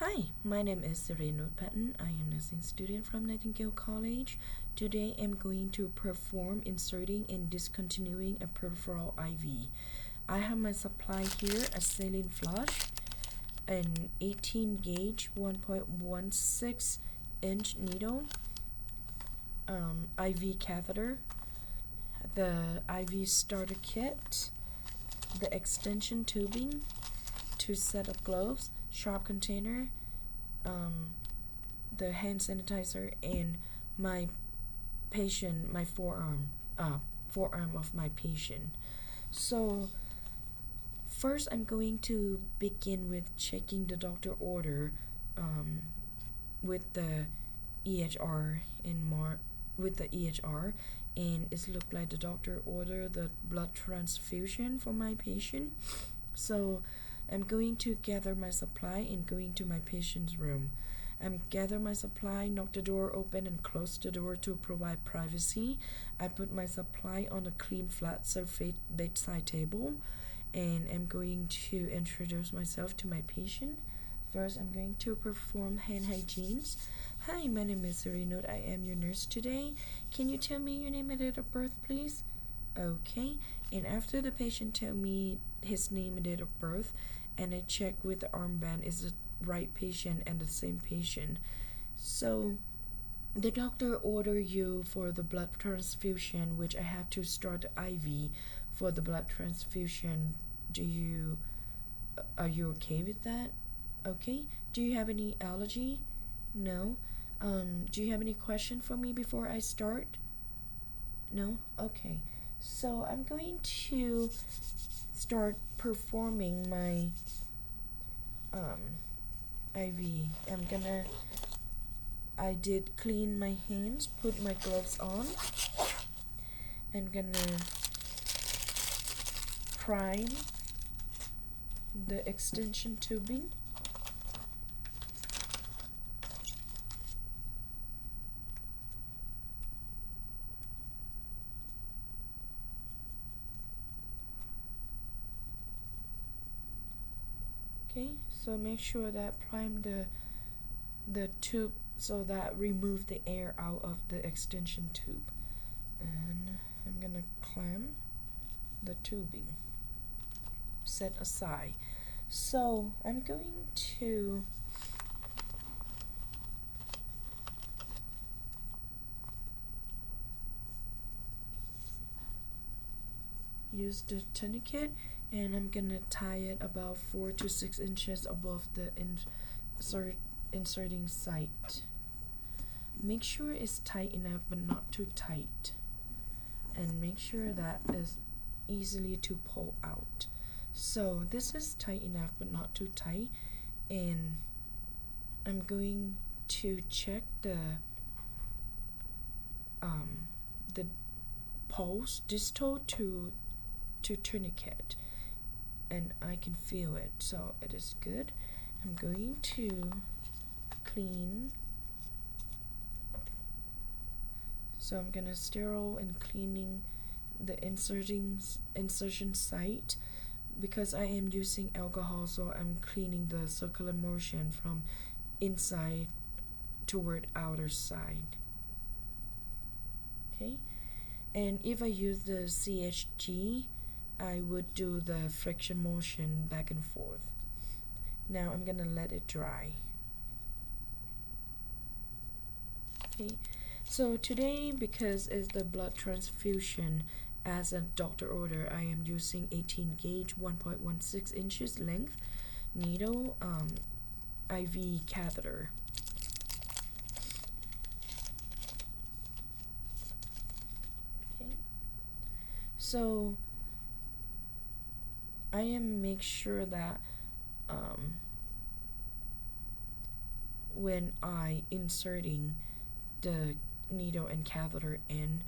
Hi, my name is Serena Patton. I am a nursing student from Nightingale College. Today I'm going to perform inserting and discontinuing a peripheral IV. I have my supply here, a saline flush, an 18 gauge 1.16 inch needle, IV catheter, the IV starter kit, the extension tubing, 2 set of gloves, sharp container, the hand sanitizer, and my forearm of my patient. So first I'm going to begin with checking the doctor order with the EHR and it looked like the doctor ordered the blood transfusion for my patient. So I'm going to gather my supply and going to my patient's room. I'm gather my supply, knock the door open and close the door to provide privacy. I put my supply on a clean flat surface bedside table and I'm going to introduce myself to my patient. First, I'm going to perform hand hygienes. Hi, my name is Serena. I am your nurse today. Can you tell me your name and date of birth, please? Okay, and after the patient tell me his name and date of birth, and I check with the armband is the right patient and the same patient. So the doctor order you for the blood transfusion, which I have to start the IV for the blood transfusion. Are you okay with that? Okay. Do you have any allergy? No. Do you have any question for me before I start? No? Okay. So I'm going to start performing my IV. I did clean my hands, put my gloves on. I'm gonna prime the extension tubing. Okay, so make sure that prime the tube so that remove the air out of the extension tube. And I'm gonna clamp the tubing, set aside. So I'm going to use the tourniquet and I'm gonna tie it about 4 to 6 inches above the inserting site. Make sure it's tight enough but not too tight, and make sure that is easily to pull out. So this is tight enough but not too tight, and I'm going to check the pulse distal to tourniquet, and I can feel it, so it is good. I'm going to clean. So I'm gonna sterile and cleaning the insertion site because I am using alcohol, so I'm cleaning the circular motion from inside toward outer side. Okay, and if I use the CHG, I would do the friction motion back and forth. Now I'm gonna let it dry. Okay, so today, because it's the blood transfusion as a doctor order, I am using 18 gauge 1.16 inches length needle IV catheter. Okay, so I am make sure that when I inserting the needle and catheter in,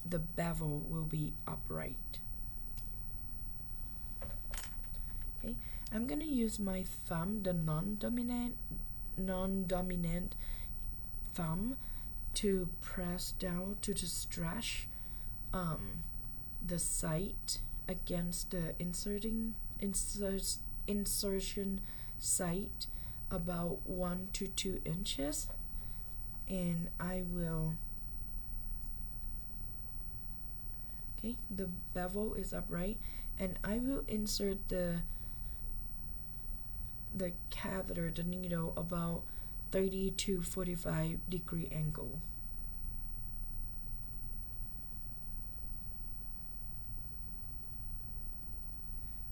the bevel will be upright. Okay, I'm gonna use my thumb, the non-dominant thumb, to press down to the stretch the site against the insertion site about 1 to 2 inches, and I will, okay, the bevel is upright, and I will insert the catheter, the needle, about 30 to 45 degree angle.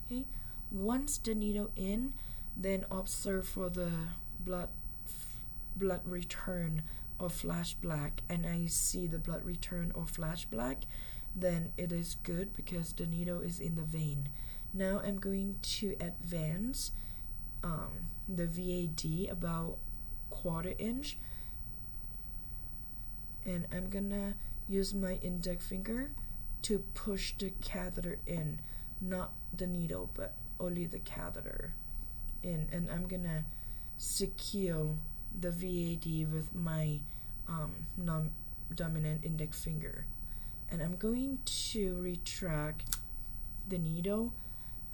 Okay, once the needle in, then observe for the blood return or flash black, and I see the blood return or flash black, then it is good because the needle is in the vein. Now I'm going to advance the VAD about 1/4 inch, and I'm gonna use my index finger to push the catheter in, not the needle but only the catheter in, and I'm gonna secure the VAD with my non-dominant index finger, and I'm going to retract the needle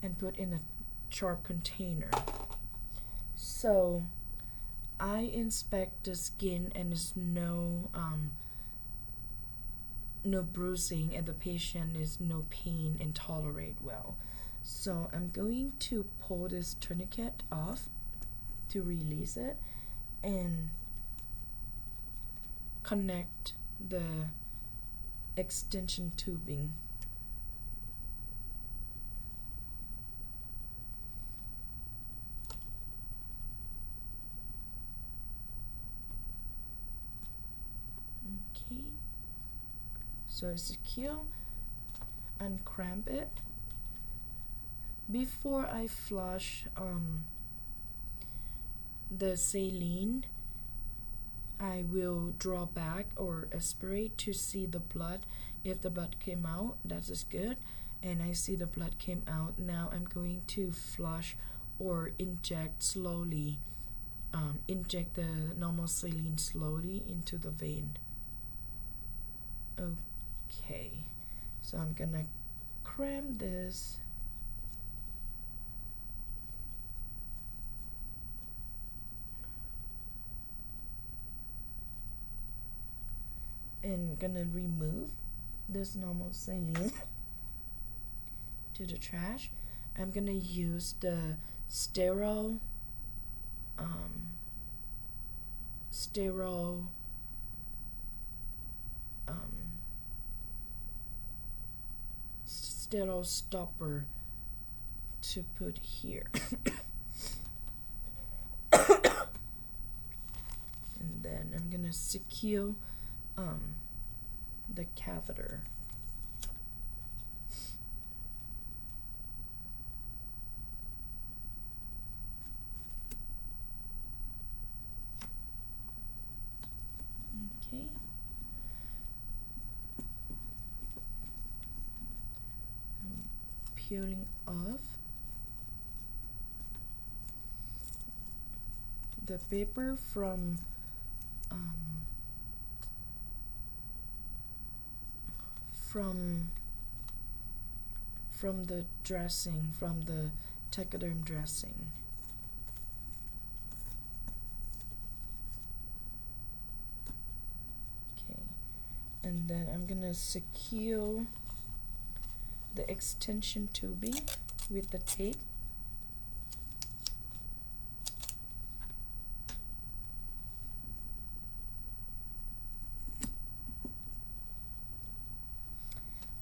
and put in a sharp container. So I inspect the skin and there's no bruising, and the patient is no pain and tolerate well. So I'm going to pull this tourniquet off to release it and connect the extension tubing. Okay, so it's secure. Uncramp it. Before I flush the saline, I will draw back or aspirate to see the blood. If the blood came out, that is good, and I see the blood came out. Now I'm going to flush or inject slowly, inject the normal saline slowly into the vein. Okay, so I'm gonna cramp this. And gonna remove this normal saline to the trash. I'm gonna use the sterile sterile stopper to put here. And then I'm gonna secure the catheter. Okay. I'm peeling off the paper from the dressing, from the tegaderm dressing. Okay, and then I'm gonna secure the extension tubing with the tape.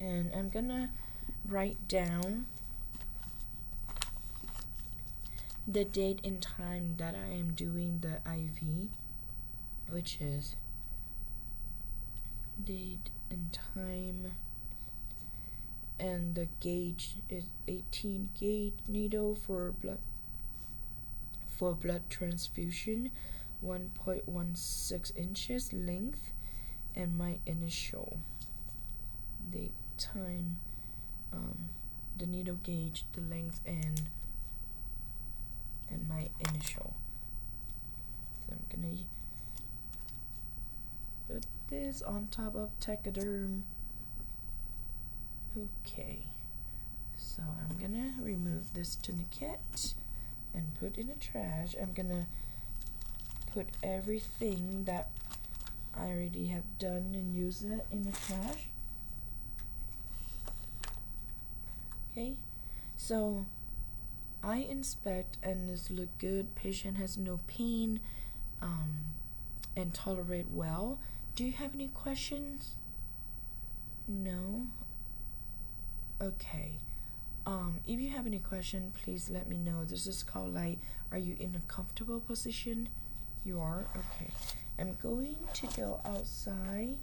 And I'm gonna write down the date and time that I am doing the IV, which is date and time, and the gauge is 18 gauge needle for blood transfusion, 1.16 inches length, and my initial date, time, the needle gauge, the length, and my initial. So I'm gonna put this on top of tegaderm. Okay, So I'm gonna remove this tourniquet and put in the trash. I'm gonna put everything that I already have done and use it in the trash. Okay, so I inspect and this look good. Patient has no pain and tolerate well. Do you have any questions? No? Okay. If you have any question, please let me know. This is called like, are you in a comfortable position? You are? Okay. I'm going to go outside,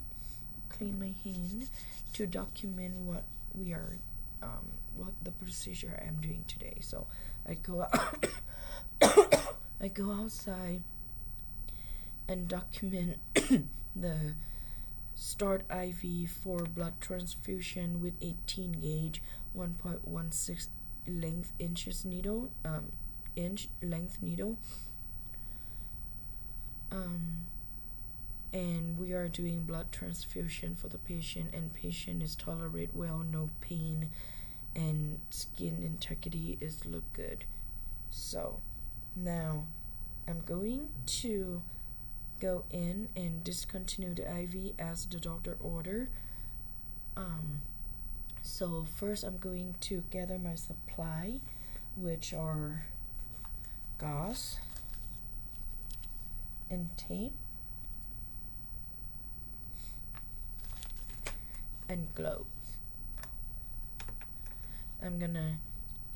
clean my hand to document what we are, what the procedure I'm doing today. So I go out I go outside and document the start IV for blood transfusion with 18 gauge 1.16 length inches needle, inch length needle, and we are doing blood transfusion for the patient, and patient is tolerate well, no pain, and skin integrity is look good. So now I'm going to go in and discontinue the IV as the doctor order. So first I'm going to gather my supply, which are gauze and tape and gloves. I'm gonna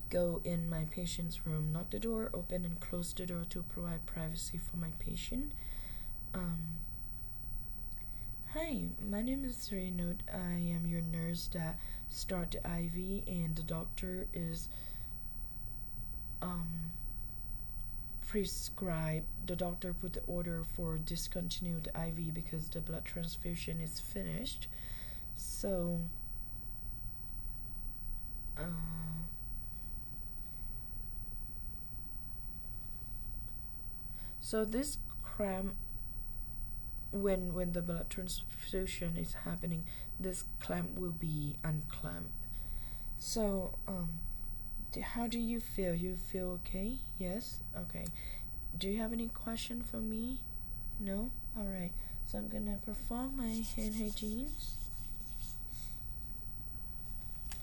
go in my patient's room, knock the door, open and close the door to provide privacy for my patient. Hi, my name is Reno. I am your nurse that start the IV, and the doctor is prescribed. The doctor put the order for discontinue the IV because the blood transfusion is finished. So so this cramp, when the blood transfusion is happening, this clamp will be unclamped. So how do you feel? You feel okay? Yes? Okay. Do you have any question for me? No? Alright. So I'm gonna perform my hand hygiene.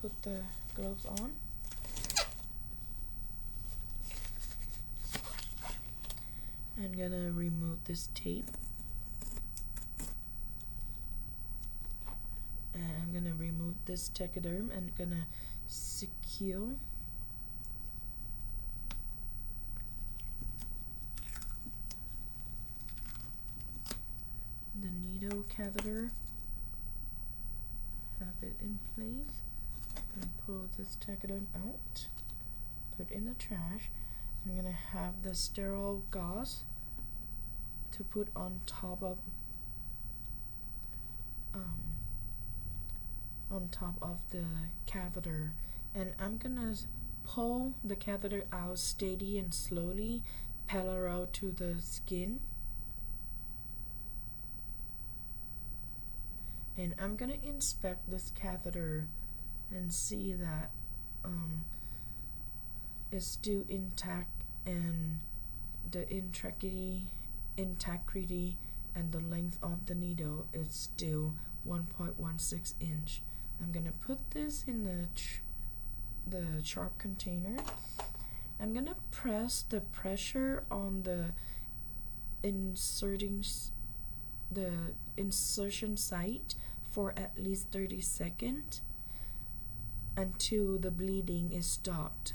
Put the gloves on. I'm gonna remove this tape. And I'm gonna remove this tegaderm and gonna secure the needle catheter, have it in place, and pull this tegaderm out, put in the trash. I'm gonna have the sterile gauze to put on top of the catheter, and I'm gonna pull the catheter out steady and slowly, parallel to the skin, and I'm gonna inspect this catheter and see that it's still intact, and the integrity and the length of the needle is still 1.16 inch. I'm gonna put this in the sharp container. I'm gonna press the pressure on the insertion site for at least 30 seconds until the bleeding is stopped.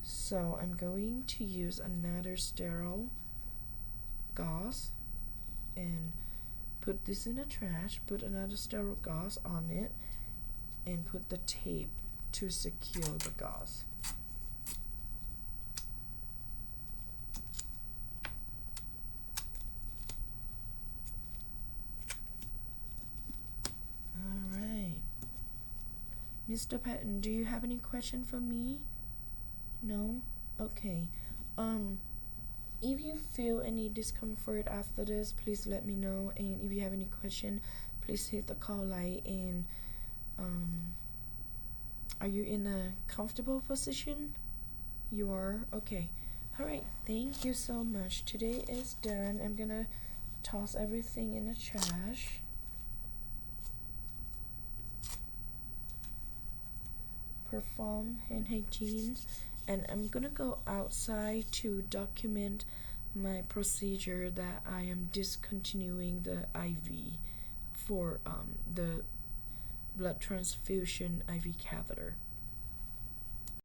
So I'm going to use another sterile gauze and put this in the trash, put another sterile gauze on it, and put the tape to secure the gauze. Alright. Mr. Patton, do you have any question for me? No? Okay. If you feel any discomfort after this, please let me know, and if you have any question, please hit the call light. And are you in a comfortable position? You are? Okay. Alright, thank you so much. Today is done. I'm gonna toss everything in the trash. Perform hand hygiene, and I'm gonna go outside to document my procedure that I am discontinuing the IV for the blood transfusion IV catheter.